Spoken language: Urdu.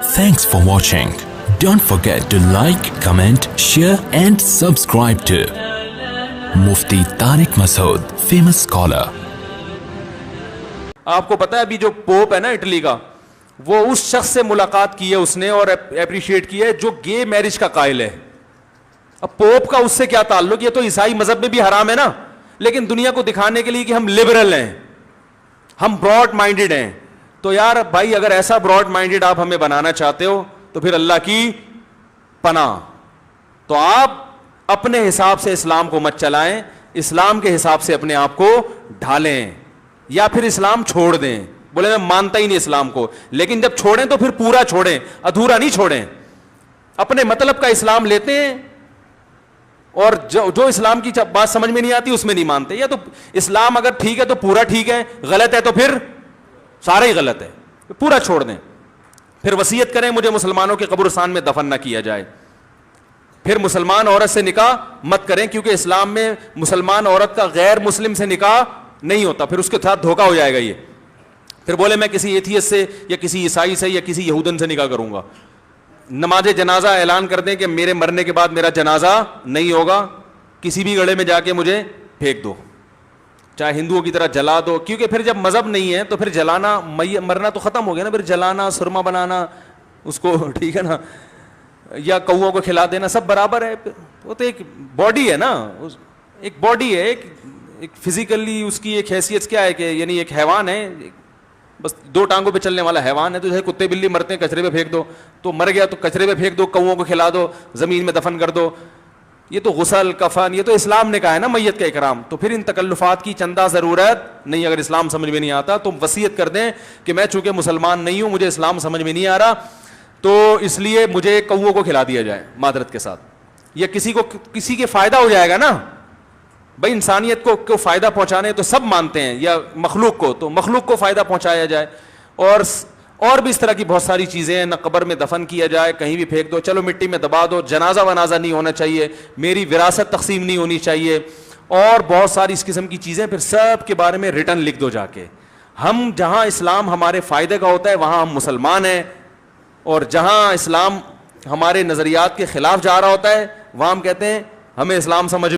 Thanks for watching. Don't forget to like, comment, share and subscribe to Mufti Tariq Masood, famous scholar. آپ کو پتا ہے ابھی جو پوپ ہے نا اٹلی کا, وہ اس شخص سے ملاقات کی ہے اس نے اور اپریشیٹ کی ہے جو گے میرج کا قائل ہے. اب پوپ کا اس سے کیا تعلق؟ یہ تو عیسائی مذہب میں بھی حرام ہے نا, لیکن دنیا کو دکھانے کے لیے کہ ہم لبرل ہیں, ہم براڈ مائنڈیڈ ہیں. تو یار بھائی اگر ایسا براڈ مائنڈیڈ آپ ہمیں بنانا چاہتے ہو تو پھر اللہ کی پناہ, تو آپ اپنے حساب سے اسلام کو مت چلائیں, اسلام کے حساب سے اپنے آپ کو ڈھالیں, یا پھر اسلام چھوڑ دیں. بولے میں مانتا ہی نہیں اسلام کو, لیکن جب چھوڑیں تو پھر پورا چھوڑیں, ادھورا نہیں چھوڑیں. اپنے مطلب کا اسلام لیتے ہیں اور جو اسلام کی بات سمجھ میں نہیں آتی اس میں نہیں مانتے. یا تو اسلام اگر ٹھیک ہے تو پورا ٹھیک ہے, غلط ہے تو پھر سارا ہی غلط ہے, پورا چھوڑ دیں. پھر وصیت کریں مجھے مسلمانوں کے قبرستان میں دفن نہ کیا جائے. پھر مسلمان عورت سے نکاح مت کریں, کیونکہ اسلام میں مسلمان عورت کا غیر مسلم سے نکاح نہیں ہوتا, پھر اس کے ساتھ دھوکا ہو جائے گا. یہ پھر بولے میں کسی ایتھیسٹ سے یا کسی عیسائی سے یا کسی یہودن سے نکاح کروں گا. نماز جنازہ اعلان کر دیں کہ میرے مرنے کے بعد میرا جنازہ نہیں ہوگا, کسی بھی گڑھے میں جا کے مجھے پھینک دو, چاہے ہندوؤں کی طرح جلا دو, کیونکہ پھر جب مذہب نہیں ہے تو پھر جلانا مرنا تو ختم ہو گیا نا, پھر جلانا, سرما بنانا اس کو, ٹھیک ہے نا, یا کوؤں کو کھلا دینا سب برابر ہے. وہ تو ایک باڈی ہے نا, ایک باڈی ہے, ایک فزیکلی اس کی ایک حیثیت کیا ہے کہ یعنی ایک حیوان ہے, بس 2 ٹانگوں پہ چلنے والا حیوان ہے. تو جیسے کتے بلی مرتے ہیں کچرے پہ پھینک دو, تو مر گیا تو کچرے پہ پھینک دو, کوؤں کو کھلا دو, زمین میں دفن کر دو. یہ تو غسل کفن, یہ تو اسلام نے کہا ہے نا میت کا اکرام. تو پھر ان تکلفات کی چندہ ضرورت نہیں. اگر اسلام سمجھ میں نہیں آتا تو وصیت کر دیں کہ میں چونکہ مسلمان نہیں ہوں, مجھے اسلام سمجھ میں نہیں آ رہا, تو اس لیے مجھے کوؤں کو کھلا دیا جائے معذرت کے ساتھ. یا کسی کے فائدہ ہو جائے گا نا بھائی, انسانیت کو فائدہ پہنچانے تو سب مانتے ہیں, یا مخلوق کو, تو مخلوق کو فائدہ پہنچایا جائے. اور بھی اس طرح کی بہت ساری چیزیں ہیں, نہ قبر میں دفن کیا جائے, کہیں بھی پھینک دو, چلو مٹی میں دبا دو, جنازہ ونازہ نہیں ہونا چاہیے, میری وراثت تقسیم نہیں ہونی چاہیے, اور بہت ساری اس قسم کی چیزیں. پھر سب کے بارے میں ریٹن لکھ دو جا کے. ہم جہاں اسلام ہمارے فائدے کا ہوتا ہے وہاں ہم مسلمان ہیں, اور جہاں اسلام ہمارے نظریات کے خلاف جا رہا ہوتا ہے وہاں ہم کہتے ہیں ہمیں اسلام سمجھ